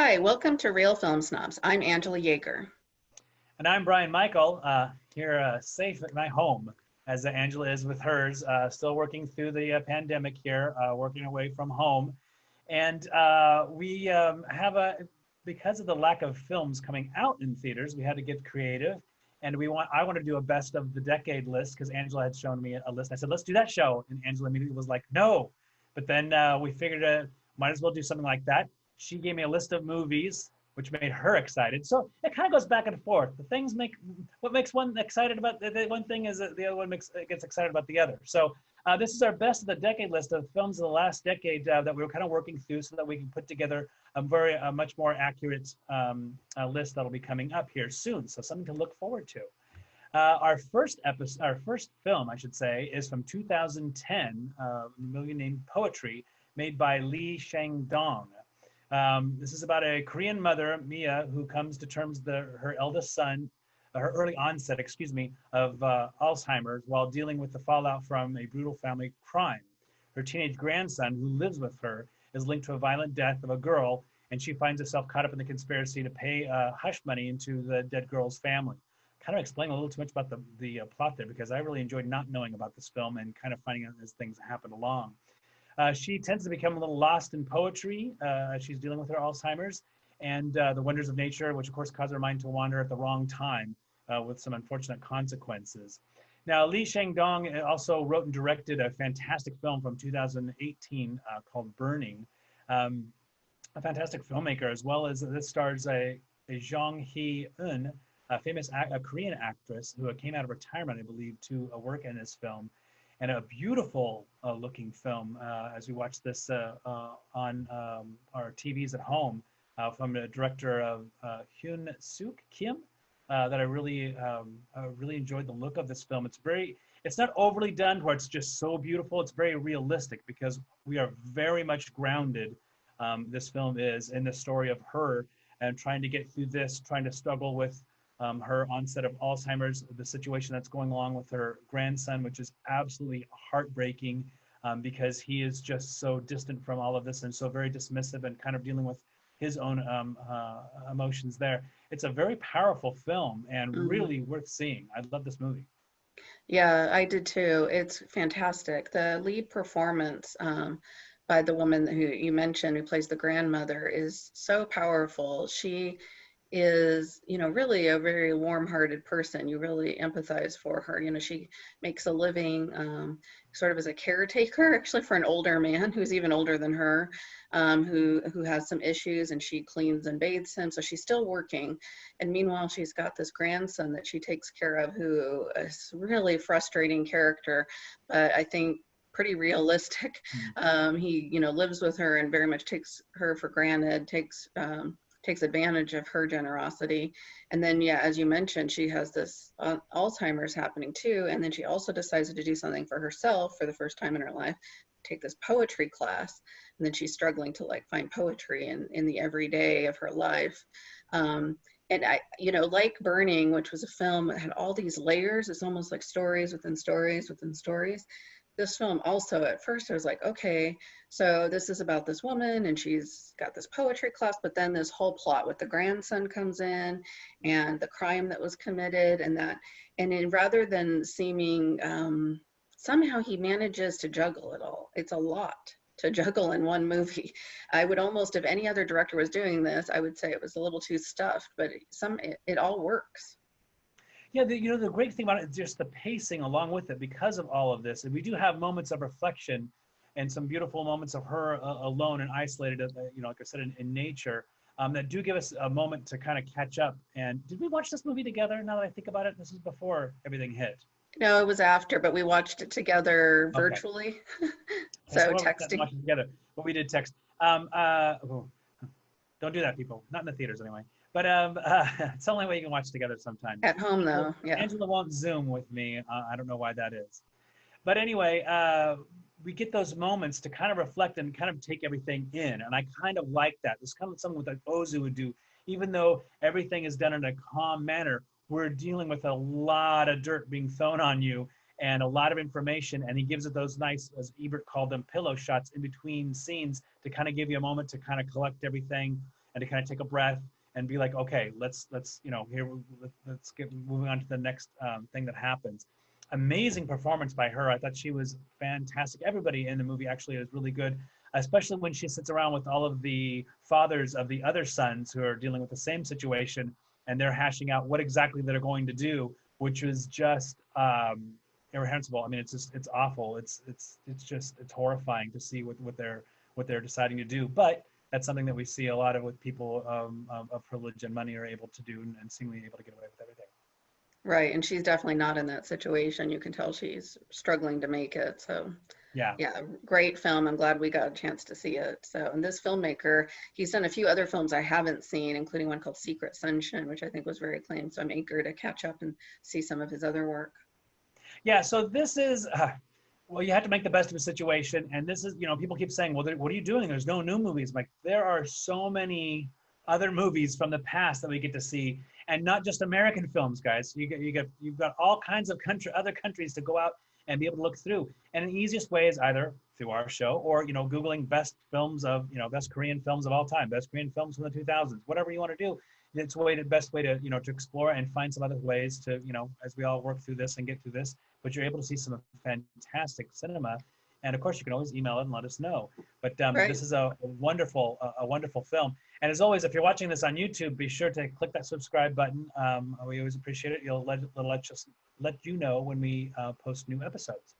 Hi, welcome to Real Film Snobs. I'm Angela Yeager. And I'm Brian Michael, here safe at my home, as Angela is with hers, still working through the pandemic here, working away from home. And we have because of the lack of films coming out in theaters, we had to get creative. And I want to do a best of the decade list because Angela had shown me a list. I said, let's do that show. And Angela immediately was like, no. But then we figured might as well do something like that. She gave me a list of movies which made her excited. So it kind of goes back and forth. What makes one excited about the one thing is that the other one gets excited about the other. So this is our best of the decade list of films of the last decade that we were kind of working through so that we can put together a much more accurate list that'll be coming up here soon. So something to look forward to. Our first film, I should say, is from 2010, a movie named Poetry, made by Lee Chang-dong. This is about a Korean mother, Mia, who comes to terms with her eldest son, her early onset, of Alzheimer's while dealing with the fallout from a brutal family crime. Her teenage grandson, who lives with her, is linked to a violent death of a girl, and she finds herself caught up in the conspiracy to pay hush money into the dead girl's family. Kind of explain a little too much about the plot there because I really enjoyed not knowing about this film and kind of finding out as things happen along. She tends to become a little lost in poetry as she's dealing with her Alzheimer's and the wonders of nature, which of course cause her mind to wander at the wrong time with some unfortunate consequences. Now, Lee Chang-dong also wrote and directed a fantastic film from 2018 called Burning. A fantastic filmmaker, as well as this stars a Jung Hee-eun, a Korean actress who came out of retirement, I believe, to work in this film. And a beautiful looking film as we watch this on our TVs at home from the director of Hyun Suk Kim that I really enjoyed the look of this film. It's not overly done where it's just so beautiful. It's very realistic because we are very much grounded. This film is in the story of her and trying to get through this, trying to struggle with her onset of Alzheimer's, the situation that's going along with her grandson, which is absolutely heartbreaking because he is just so distant from all of this and so very dismissive and kind of dealing with his own emotions there. It's a very powerful film and really worth seeing. I love this movie. Yeah, I did too. It's fantastic. The lead performance by the woman who you mentioned, who plays the grandmother, is so powerful. She is, really a very warm-hearted person. You really empathize for her. She makes a living sort of as a caretaker, actually, for an older man who's even older than her, who has some issues, and she cleans and bathes him. So she's still working. And meanwhile, she's got this grandson that she takes care of, who is really frustrating character, but I think pretty realistic. He, lives with her and very much takes her for granted, takes advantage of her generosity. And then, yeah, as you mentioned, she has this Alzheimer's happening too. And then she also decides to do something for herself for the first time in her life, take this poetry class. And then she's struggling to find poetry in the everyday of her life. And I, like Burning, which was a film that had all these layers, it's almost like stories within stories within stories. This film also, at first I was like, okay, so this is about this woman and she's got this poetry class, but then this whole plot with the grandson comes in and the crime that was committed and then rather than seeming, somehow he manages to juggle it all. It's a lot to juggle in one movie. I would almost, if any other director was doing this, I would say it was a little too stuffed, but it all works. Yeah, the great thing about it is just the pacing along with it because of all of this. And we do have moments of reflection and some beautiful moments of her alone and isolated, like I said, in nature that do give us a moment to kind of catch up. And did we watch this movie together now that I think about it? This was before everything hit. No, it was after, but we watched it together Okay. virtually. So So texting. watching together, but we did text. Don't do that, people. Not in the theaters anyway. But it's the only way you can watch together sometimes. At home though, yeah. Angela won't Zoom with me. I don't know why that is. But anyway, we get those moments to kind of reflect and kind of take everything in. And I kind of like that. This is kind of something that Ozu would do. Even though everything is done in a calm manner, we're dealing with a lot of dirt being thrown on you and a lot of information. And he gives it those nice, as Ebert called them, pillow shots in between scenes to kind of give you a moment to kind of collect everything and to kind of take a breath and be like, okay, let's let's get moving on to the next thing that happens. Amazing performance by her. I thought she was fantastic. Everybody in the movie actually is really good, especially when she sits around with all of the fathers of the other sons who are dealing with the same situation, and they're hashing out what exactly they're going to do, which was just irreprehensible. I mean, it's awful. It's horrifying to see what they're deciding to do. But that's something that we see a lot of with people of privilege and money are able to do, and seemingly able to get away with everything. Right, and she's definitely not in that situation. You can tell she's struggling to make it. So, Yeah. yeah, great film. I'm glad we got a chance to see it. So, and this filmmaker, he's done a few other films I haven't seen, including one called Secret Sunshine, which I think was very acclaimed. So I'm eager to catch up and see some of his other work. Yeah, so this is, well, you have to make the best of a situation. And this is, people keep saying, well, what are you doing? There's no new movies. Like, there are so many other movies from the past that we get to see, and not just American films, guys. You've got all kinds of other countries to go out and be able to look through. And the easiest way is either through our show or, Googling best films of, best Korean films of all time, best Korean films from the 2000s, whatever you want to do. It's the best way to, to explore and find some other ways to, as we all work through this and get through this, but you're able to see some fantastic cinema. And of course, you can always email it and let us know. But Right. This is a wonderful film. And as always, if you're watching this on YouTube, be sure to click that subscribe button. We always appreciate it. It'll let you know when we post new episodes.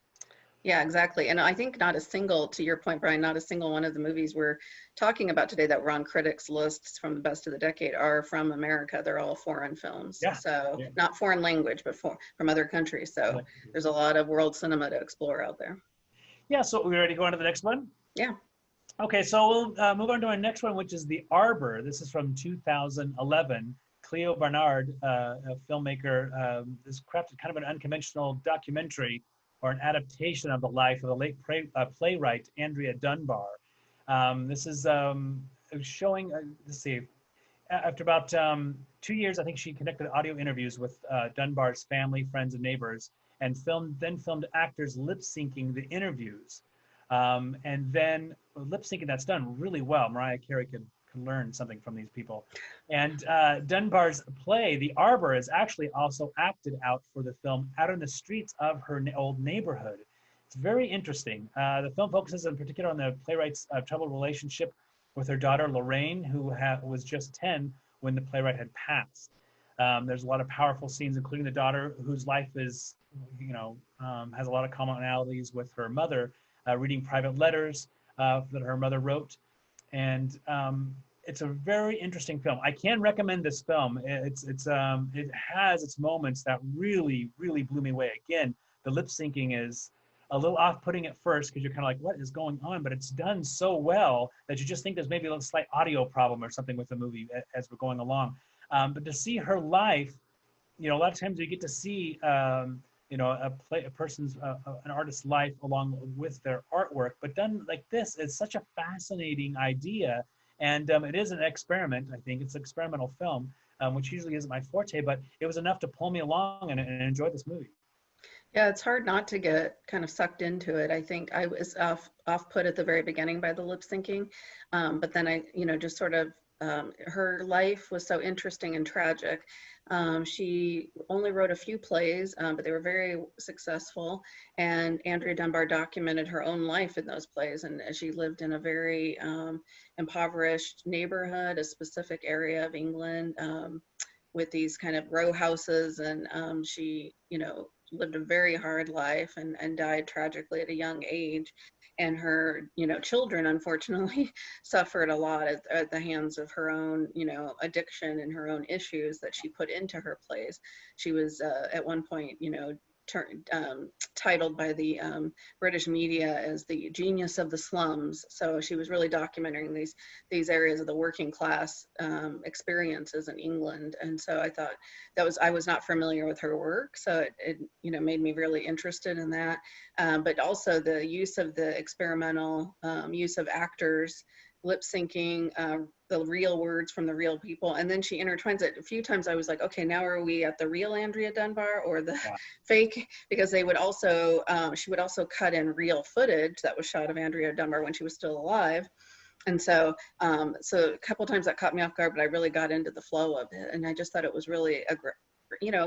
Yeah, exactly. And I think to your point, Brian, not a single one of the movies we're talking about today that were on critics' lists from the best of the decade are from America. They're all foreign films. Yeah. So Yeah. not foreign language, but from other countries. So there's a lot of world cinema to explore out there. Yeah, so we ready to go on to the next one? Yeah. Okay, so we'll move on to our next one, which is The Arbor. This is from 2011. Clio Barnard, a filmmaker, has crafted kind of an unconventional documentary or an adaptation of the life of the late playwright Andrea Dunbar. This is showing, let's see, after about 2 years, I think she conducted audio interviews with Dunbar's family, friends, and neighbors, and filmed actors lip syncing the interviews. And then lip syncing, that's done really well. Mariah Carey can learn something from these people. And Dunbar's play, The Arbor, is actually also acted out for the film out on the streets of her old neighborhood. It's very interesting. The film focuses in particular on the playwright's troubled relationship with her daughter, Lorraine, who was just 10 when the playwright had passed. There's a lot of powerful scenes, including the daughter, whose life is, has a lot of commonalities with her mother, reading private letters that her mother wrote. And it's a very interesting film. I can recommend this film. It has its moments that really, really blew me away. Again, the lip syncing is a little off-putting at first because you're kind of like, what is going on? But it's done so well that you just think there's maybe a little slight audio problem or something with the movie as we're going along. But to see her life, a lot of times you get to see, an artist's life along with their artwork, but done like this is such a fascinating idea. And it is an experiment. I think it's an experimental film, which usually isn't my forte, but it was enough to pull me along and enjoy this movie. Yeah, it's hard not to get kind of sucked into it. I think I was off put at the very beginning by the lip syncing, but then I, just sort of, her life was so interesting and tragic. She only wrote a few plays, but they were very successful. And Andrea Dunbar documented her own life in those plays. And she lived in a very impoverished neighborhood, a specific area of England, with these kind of row houses. And she, lived a very hard life and died tragically at a young age. And her, children, unfortunately, suffered a lot at the hands of her own, addiction and her own issues that she put into her plays. She was at one point, titled by the British media as the genius of the slums. So she was really documenting these areas of the working class experiences in England. And so I thought I was not familiar with her work. So it made me really interested in that. But also the use of the experimental use of actors, lip syncing, the real words from the real people. And then she intertwines it. A few times I was like, okay, now are we at the real Andrea Dunbar or the fake? Because they would also, she would also cut in real footage that was shot of Andrea Dunbar when she was still alive. And so, so a couple times that caught me off guard, but I really got into the flow of it, and I just thought it was really a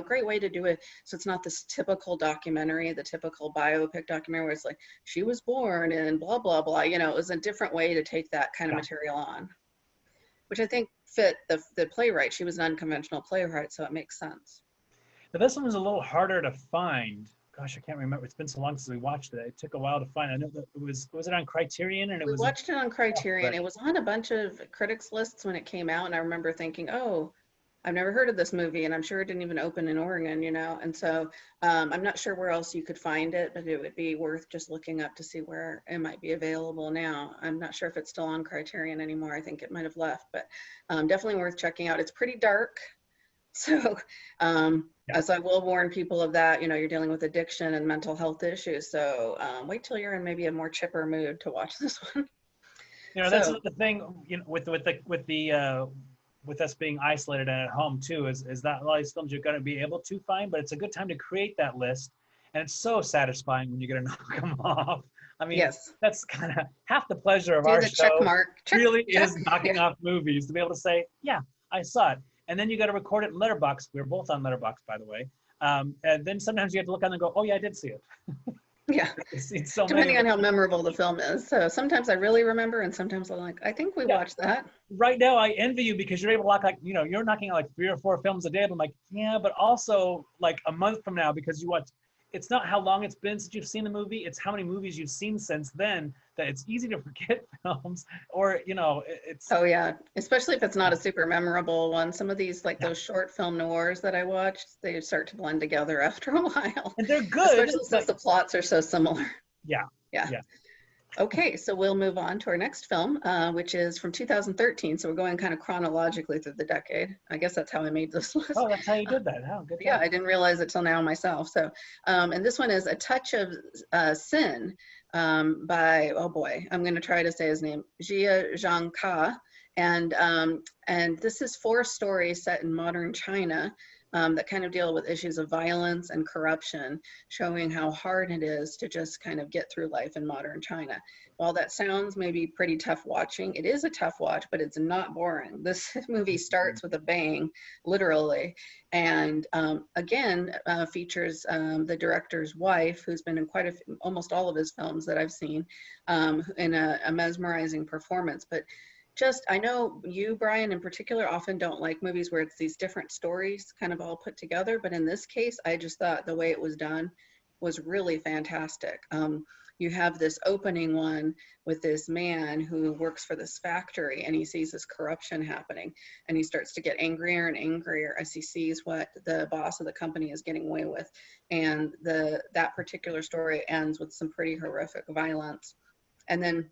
great way to do it. So it's not this typical documentary, the typical biopic documentary where it's like she was born and blah blah blah. It was a different way to take that kind of material on, which I think fit the playwright. She was an unconventional playwright, so it makes sense. But this one was a little harder to find. Gosh, I can't remember. It's been so long since we watched it. It took a while to find. I know that was it on Criterion, and we watched it on Criterion. It was on a bunch of critics lists when it came out, and I remember thinking, oh, I've never heard of this movie, and I'm sure it didn't even open in Oregon, and so I'm not sure where else you could find it, but it would be worth just looking up to see where it might be available now. I'm not sure if it's still on Criterion anymore. I think it might have left, but definitely worth checking out. It's pretty dark. So as I will warn people of that, you're dealing with addiction and mental health issues. So wait till you're in maybe a more chipper mood to watch this one. That's the thing, with us being isolated and at home too, is that a lot of these films you're going to be able to find, but it's a good time to create that list. And it's so satisfying when you get to knock them off. I mean, yes, that's kind of half the pleasure of our show. Really is knocking off movies, to be able to say, yeah, I saw it. And then you got to record it in Letterboxd. We're both on Letterboxd, by the way. And then sometimes you have to look on and go, oh yeah, I did see it. Yeah, so depending on how memorable the film is. So sometimes I really remember, and sometimes I'm like, I think we watched that. Right now, I envy you because you're able to lock you're knocking out like 3 or 4 films a day. But I'm like, yeah, but also like a month from now, because you watch. It's not how long it's been since you've seen the movie. It's how many movies you've seen since then, that it's easy to forget films, or it's. Oh yeah, especially if it's not a super memorable one. Some of these, like those short film noirs that I watched, they start to blend together after a while. And they're good, especially since the plots are so similar. Yeah. Okay, so we'll move on to our next film, which is from 2013. So we're going kind of chronologically through the decade. I guess that's how I made this list. Oh, that's how you did that. Oh, good. Yeah, I didn't realize it till now myself. So, and this one is A Touch of Sin by, oh boy, I'm going to try to say his name, Zhangke. And this is 4 stories set in modern China that kind of deal with issues of violence and corruption, showing how hard it is to just kind of get through life in modern China. While that sounds maybe pretty tough watching, it is a tough watch, but it's not boring. This movie starts with a bang, literally, and again, features the director's wife, who's been in almost all of his films that I've seen, in a mesmerizing performance. But I know you, Brian, in particular, often don't like movies where it's these different stories kind of all put together. But in this case, I just thought the way it was done was really fantastic. You have this opening one with this man who works for this factory, and he sees this corruption happening, and he starts to get angrier and angrier as he sees what the boss of the company is getting away with. And that particular story ends with some pretty horrific violence. And then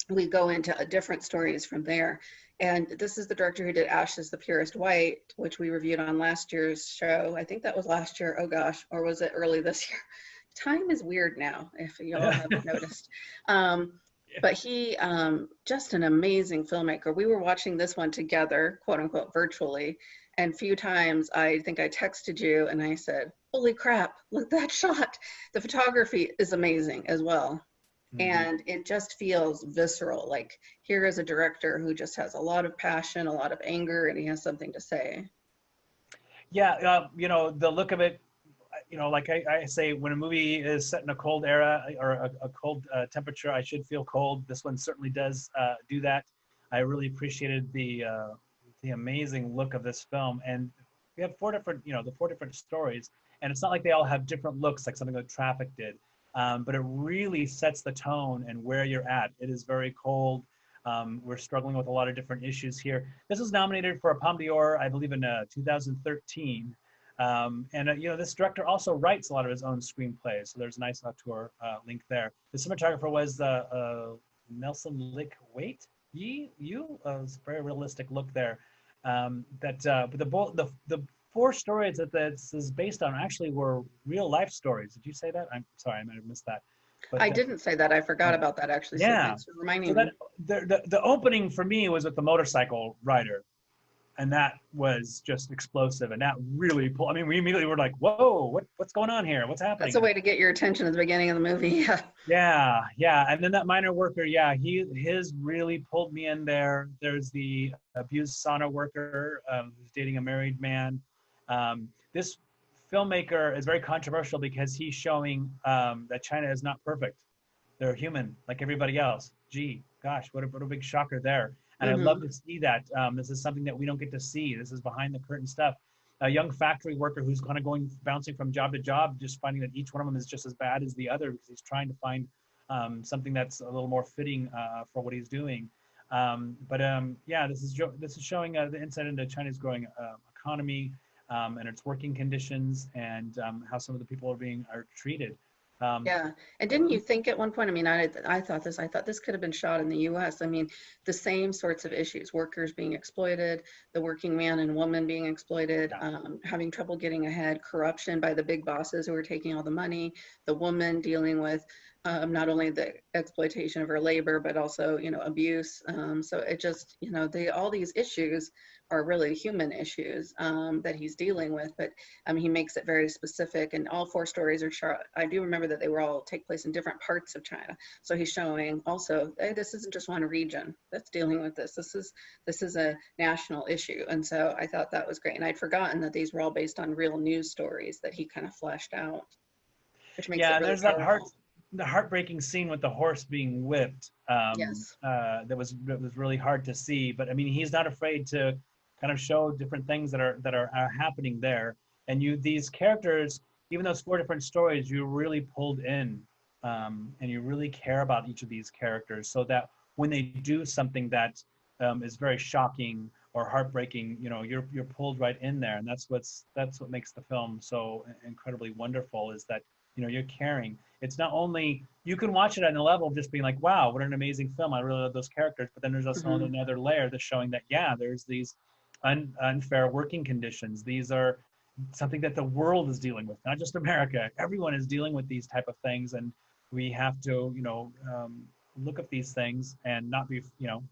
we go into different stories from there. And this is the director who did Ashes the Purest White, which we reviewed on last year's show. I think that was last year. Oh gosh, or was it early this year? Time is weird now, if y'all haven't noticed. But he, just an amazing filmmaker. We were watching this one together, quote unquote, virtually. And a few times I think I texted you and I said, holy crap, look at that shot. The photography is amazing as well. And it just feels visceral. Like, here is a director who just has a lot of passion, a lot of anger, and he has something to say. Yeah, the look of it, like I say, when a movie is set in a cold era or a cold temperature, I should feel cold. This one certainly does do that. I really appreciated the amazing look of this film. And we have 4 different, the 4 different stories. And it's not like they all have different looks, like something like Traffic did. But it really sets the tone and where you're at. It is very cold. We're struggling with a lot of different issues here. This was nominated for a Palme d'Or, I believe, in 2013. This director also writes a lot of his own screenplays, so there's a nice auteur link there. The cinematographer was Nelson Lick Waite. It's a very realistic look there. But the 4 stories that this is based on actually were real life stories. Did you say that? I'm sorry, I might have missed that. But, I didn't say that. I forgot about that, actually. Yeah. So thanks for reminding me. The opening for me was with the motorcycle rider. and that was just explosive, and that really pulled. I mean, we immediately were like, "Whoa, what's going on here? What's That's happening?" a way to get your attention at the beginning of the movie. Yeah. Yeah, yeah. And then that minor worker, yeah, his really pulled me in there. There's the abused sauna worker who's dating a married man. This filmmaker is very controversial because he's showing that China is not perfect. They're human like everybody else. Gee, gosh, what a big shocker there. And I love Hmm. to see that. This is something that we don't get to see. This is behind the curtain stuff. A young factory worker who's kind of bouncing from job to job, just finding that each one of them is just as bad as the other because he's trying to find something that's a little more fitting for what he's doing. Yeah, this is showing the insight into China's growing economy and its working conditions and how some of the people are treated. Um, Yeah. And didn't you think at one point, I mean, I thought this could have been shot in the US. I mean, the same sorts of issues, workers being exploited, the working man and woman being exploited, yeah. having trouble getting ahead, corruption by the big bosses who are taking all the money, the woman dealing with not only the exploitation of her labor, but also, abuse. So it just, all these issues are really human issues that he's dealing with. But he makes it very specific, and all four stories are shot. I do remember that they were all take place in different parts of China. So he's showing also, hey, this isn't just one region that's dealing with this. This is a national issue, and so I thought that was great. And I'd forgotten that these were all based on real news stories that he kind of fleshed out, which makes it Yeah, and really there's powerful. the heartbreaking scene with the horse being whipped. Yes. That was really hard to see. But I mean, he's not afraid to kind of show different things that are happening there. And these characters, even though it's four different stories, you really pulled in, and you really care about each of these characters, so that when they do something that is very shocking or heartbreaking, you're pulled right in there, and that's what makes the film so incredibly wonderful. Is that you're caring. It's not only you can watch it on a level of just being like, wow, what an amazing film. I really love those characters. But then there's also Hmm. another layer that's showing that, yeah, there's these unfair working conditions. These are something that the world is dealing with, not just America. Everyone is dealing with these type of things. And we have to, look at these things and not be,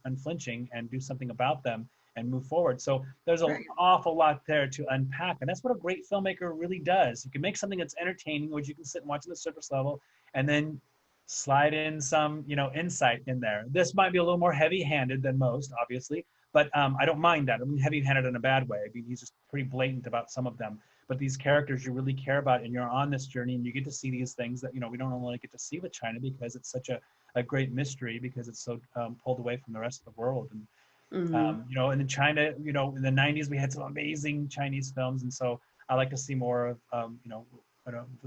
unflinching and do something about them and move forward. So there's an Right. awful lot there to unpack. And that's what a great filmmaker really does. You can make something that's entertaining, which you can sit and watch on the surface level, and then slide in some, insight in there. This might be a little more heavy-handed than most, obviously, but I don't mind that. I mean, heavy-handed in a bad way. I mean, he's just pretty blatant about some of them. But these characters you really care about, and you're on this journey, and you get to see these things that, we don't normally get to see with China because it's such a great mystery because it's so pulled away from the rest of the world. And Hmm. and in China, in the 90s, we had some amazing Chinese films. And so I like to see more of,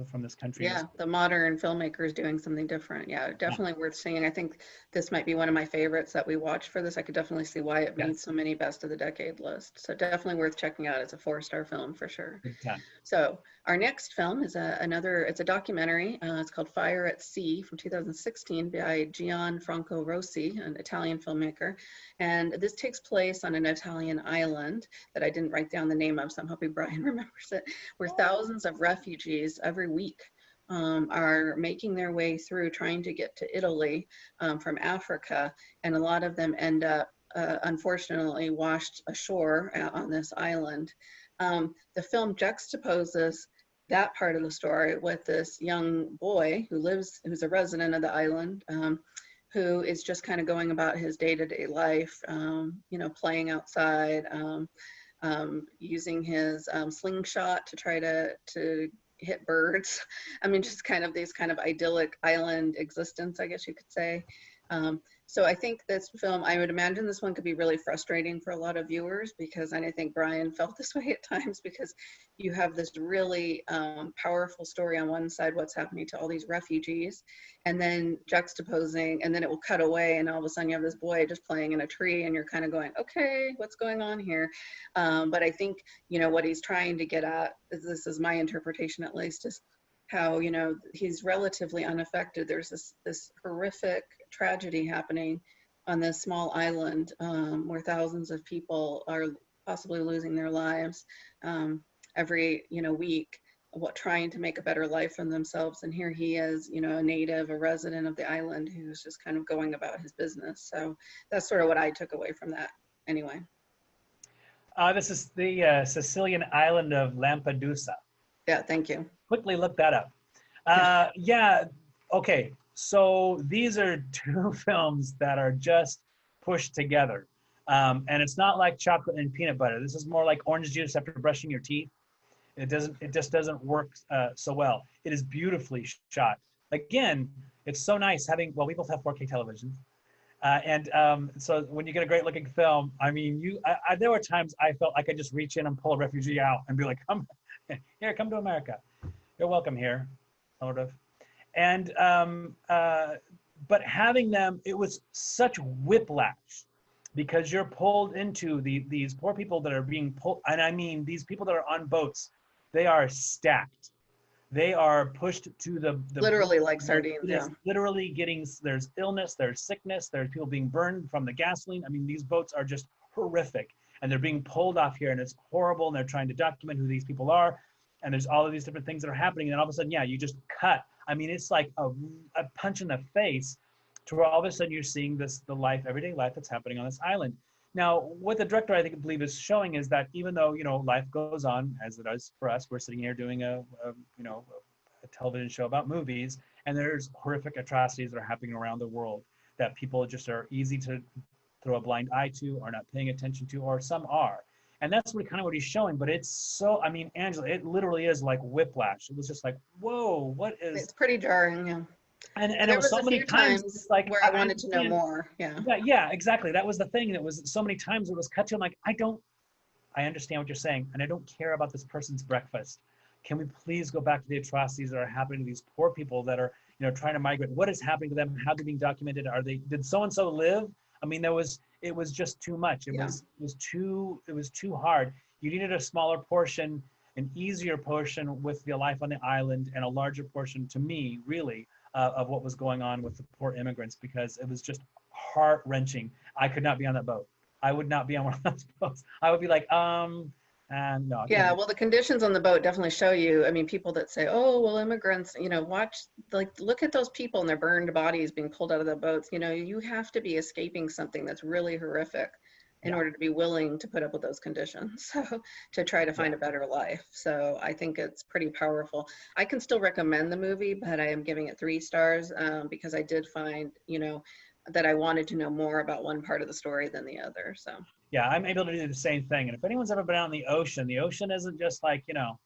from this country as Yeah, the modern filmmakers doing something different. Yeah, yeah, definitely worth seeing. I think this might be one of my favorites that we watched for this. I could definitely see why it made yes, so many best of the decade lists. So definitely worth checking out. It's a four-star film for sure. big time. So our next film is it's a documentary. It's called Fire at Sea from 2016 by Gianfranco Rosi, an Italian filmmaker. And this takes place on an Italian island that I didn't write down the name of, so I'm hoping Brian remembers it, where thousands of refugees every week are making their way through trying to get to Italy from Africa. And a lot of them end up, unfortunately, washed ashore on this island. The film juxtaposes that part of the story with this young boy who's a resident of the island, who is just kind of going about his day-to-day life, playing outside, using his slingshot to try to hit birds. I mean, just kind of these kind of idyllic island existence, I guess you could say. So I think this film, I would imagine this one could be really frustrating for a lot of viewers because, and I think Brian felt this way at times, because you have this really powerful story on one side, what's happening to all these refugees, and then juxtaposing, and then it will cut away, and all of a sudden you have this boy just playing in a tree, and you're kind of going, okay, what's going on here? But I think, what he's trying to get at, this is my interpretation at least, is how he's relatively unaffected. There's this horrific tragedy happening on this small island, where thousands of people are possibly losing their lives every week, trying to make a better life for themselves. And here he is, a native, a resident of the island, who's just kind of going about his business. So that's sort of what I took away from that anyway. This is the Sicilian island of Lampedusa. Yeah, thank you. Quickly look that up. Yeah, okay. So these are two films that are just pushed together. And it's not like chocolate and peanut butter. This is more like orange juice after brushing your teeth. It just doesn't work so well. It is beautifully shot. Again, it's so nice having, well, we both have 4K televisions. So when you get a great looking film, I mean, there were times I felt like I just reach in and pull a refugee out and be like, come here, come to America. You're welcome here, sort of. And, but having them, it was such whiplash because you're pulled into these poor people that are being pulled. And I mean, these people that are on boats, they are stacked. They are pushed to the Literally like sardines, yeah. Literally getting, there's illness, there's sickness, there's people being burned from the gasoline. I mean, these boats are just horrific and they're being pulled off here and it's horrible and they're trying to document who these people are. And there's all of these different things that are happening. And then all of a sudden, yeah, you just cut. I mean, it's like a punch in the face to where all of a sudden you're seeing the life, everyday life that's happening on this island. Now, what the director, I believe, is showing is that even though, you know, life goes on as it does for us, we're sitting here doing a television show about movies, and there's horrific atrocities that are happening around the world that people just are easy to throw a blind eye to or not paying attention to, or some are. And that's what he's showing, but it's so, I mean, Angela, it literally is like whiplash. It was just like, whoa, what is... It's pretty jarring, yeah. And there it was so many times like where I wanted to know more. Yeah, exactly. That was the thing. It was so many times it was cut to, I'm like, I understand what you're saying, and I don't care about this person's breakfast. Can we please go back to the atrocities that are happening to these poor people that are, you know, trying to migrate? What is happening to them? How they're being documented? Did so and so live? I mean, it was just too much. It was too hard. You needed a smaller portion, an easier portion with the life on the island, and a larger portion, to me, really, of what was going on with the poor immigrants, because it was just heart-wrenching. I could not be on that boat. I would not be on one of those boats. I would be like, no. Yeah, well, the conditions on the boat definitely show you. I mean, people that say, oh, well, immigrants, you know, look at those people and their burned bodies being pulled out of the boats. You know, you have to be escaping something that's really horrific in order to be willing to put up with those conditions, so to try to find a better life. So I think it's pretty powerful. I can still recommend the movie, but I am giving it 3 stars because I did find, you know, that I wanted to know more about one part of the story than the other. So yeah, I'm able to do the same thing. And if anyone's ever been out in the ocean isn't just like, you know,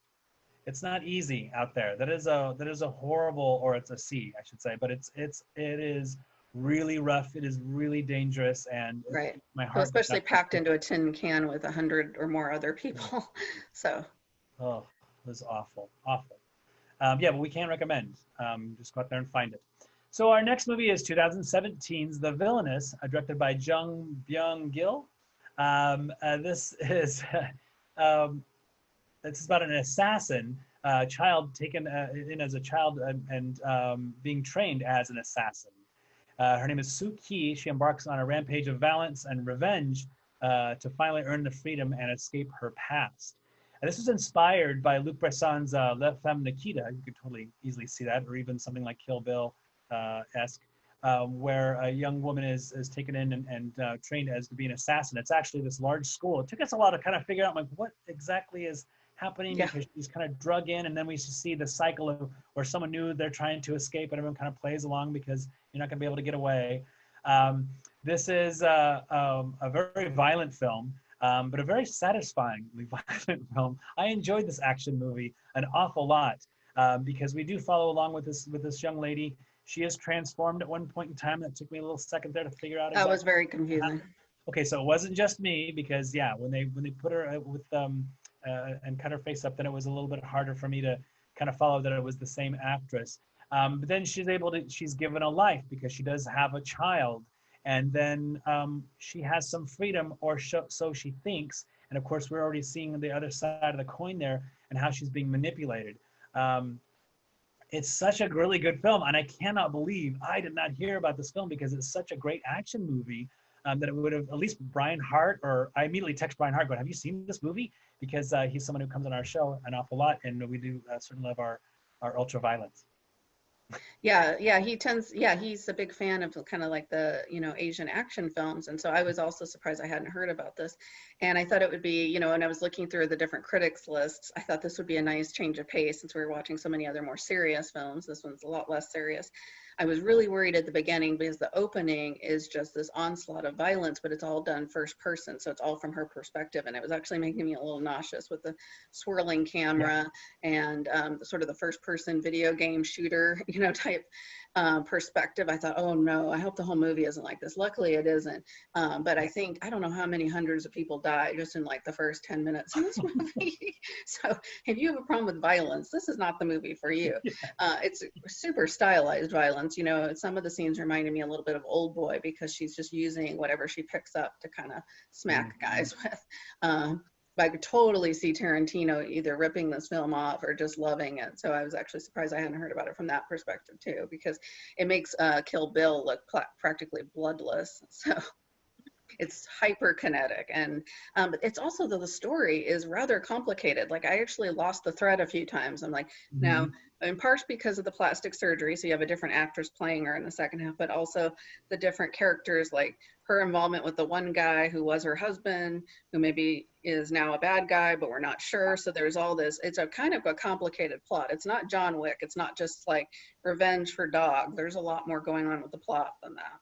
it's not easy out there. That is a horrible, or it's a sea, I should say, but it is really rough. It is really dangerous, and right. My heart. So especially packed into a tin can with 100 or more other people. So. Oh, it was awful. Yeah, but we can recommend. Just go out there and find it. So our next movie is 2017's The Villainous, directed by Byung-gil. This is about an assassin, child taken in as a child and being trained as an assassin. Her name is Soo-ki. She embarks on a rampage of violence and revenge to finally earn the freedom and escape her past. And this was inspired by Luc Besson's La Femme Nikita. You could totally easily see that, or even something like Kill Bill-esque, where a young woman is taken in and trained as to be an assassin. It's actually this large school. It took us a while to kind of figure out, like, what exactly is happening, because she's kind of drug in, and then we see the cycle of where someone knew they're trying to escape, and everyone kind of plays along because you're not going to be able to get away. This is a very violent film, but a very satisfyingly violent film. I enjoyed this action movie an awful lot because we do follow along with this young lady. She is transformed at one point in time. That took me a little second there to figure out. That was very confusing. Okay, so it wasn't just me, because yeah, when they put her with and cut her face up, then it was a little bit harder for me to kind of follow that it was the same actress. But then she's given a life because she does have a child, and then she has some freedom, or so she thinks. And of course, we're already seeing the other side of the coin there and how she's being manipulated. It's such a really good film, and I cannot believe I did not hear about this film, because it's such a great action movie that it would have, at least Brian Hart, or I immediately text Brian Hart, going, have you seen this movie? Because he's someone who comes on our show an awful lot, and we do certainly love our ultra violence. Yeah, he's a big fan of kind of like the, Asian action films. And so I was also surprised I hadn't heard about this. And I thought it would be, when I was looking through the different critics lists, I thought this would be a nice change of pace since we were watching so many other more serious films. This one's a lot less serious. I was really worried at the beginning because the opening is just this onslaught of violence, but it's all done first person. So it's all from her perspective. And it was actually making me a little nauseous with the swirling camera and sort of the first person video game shooter, type perspective. I thought, oh no, I hope the whole movie isn't like this. Luckily it isn't. But I don't know how many hundreds of people die just in like the first 10 minutes of this movie. So if you have a problem with violence, this is not the movie for you. It's super stylized violence. Some of the scenes reminded me a little bit of Old Boy because she's just using whatever she picks up to kind of smack guys with. I could totally see Tarantino either ripping this film off or just loving it. So I was actually surprised I hadn't heard about it from that perspective too, because it makes Kill Bill look practically bloodless. So it's hyper kinetic, and it's also the story is rather complicated. Like I actually lost the thread a few times. I'm like, now in part because of the plastic surgery, so you have a different actress playing her in the second half, but also the different characters, like her involvement with the one guy who was her husband, who maybe is now a bad guy, but we're not sure. So there's all this, it's a kind of a complicated plot. It's not John Wick. It's not just like revenge for dog. There's a lot more going on with the plot than that.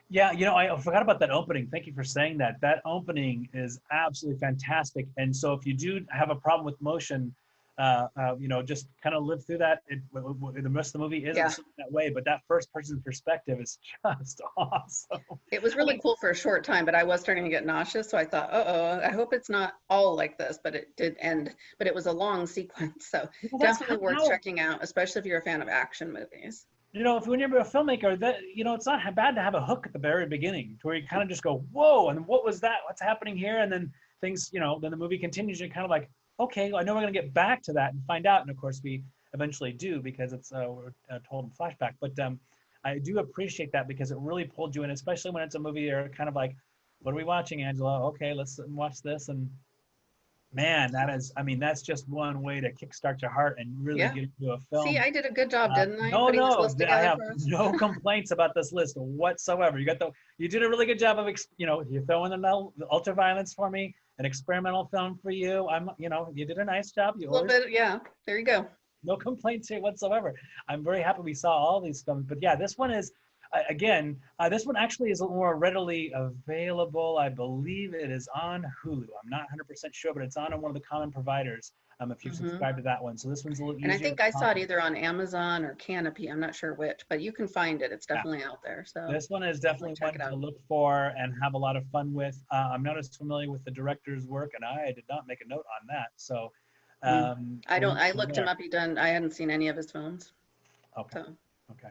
Yeah, I forgot about that opening. Thank you for saying that. That opening is absolutely fantastic. And so if you do have a problem with motion, just kind of live through that. The rest of the movie isn't that way, but that first person perspective is just awesome. It was really cool for a short time, but I was starting to get nauseous. So I thought, I hope it's not all like this, but it did end. But it was a long sequence. So definitely worth checking out, especially if you're a fan of action movies. When you're a filmmaker, that it's not bad to have a hook at the very beginning, to where you kind of just go, whoa, and what was that? What's happening here? And then things, then the movie continues. And you're kind of like, okay, I know we're going to get back to that and find out. And of course, we eventually do because it's we're told in flashback. But I do appreciate that because it really pulled you in, especially when it's a movie you're kind of like, what are we watching, Angela? Okay, let's watch this. And man, that's just one way to kickstart your heart and really get into a film. See, I did a good job, didn't I? No, I have no complaints about this list whatsoever. You did a really good job of, you throw in the ultraviolence for me, an experimental film for you. You did a nice job. A little bit, yeah. There you go. No complaints here whatsoever. I'm very happy we saw all these films. But yeah, this one is, this one actually is more readily available. I believe it is on Hulu. I'm not 100% sure, but it's on one of the common providers if you subscribe to that one. So this one's a little easier. And I think I saw it either on Amazon or Canopy. I'm not sure which, but you can find it. It's definitely out there. So this one is definitely one to look for and have a lot of fun with. I'm not as familiar with the director's work, and I did not make a note on that. So I looked him up. I hadn't seen any of his films. Okay. So. Okay.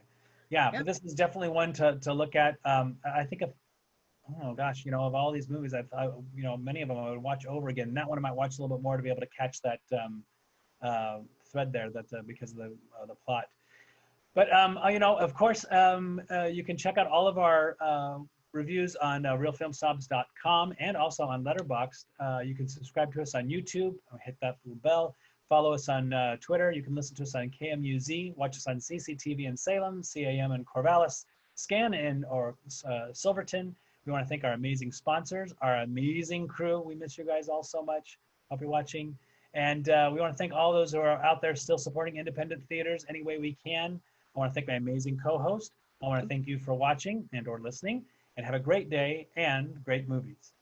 Yeah, but this is definitely one to look at. I think of all these movies, many of them I would watch over again. And that one I might watch a little bit more to be able to catch that thread there, because of the plot. But of course, you can check out all of our reviews on realfilmsnobs.com and also on Letterboxd. You can subscribe to us on YouTube. Hit that little bell. Follow us on Twitter. You can listen to us on KMUZ. Watch us on CCTV in Salem, CAM in Corvallis, Scan in Silverton. We want to thank our amazing sponsors, our amazing crew. We miss you guys all so much. Hope you're watching. And we want to thank all those who are out there still supporting independent theaters any way we can. I want to thank my amazing co-host. I want to thank you for watching and or listening. And have a great day and great movies.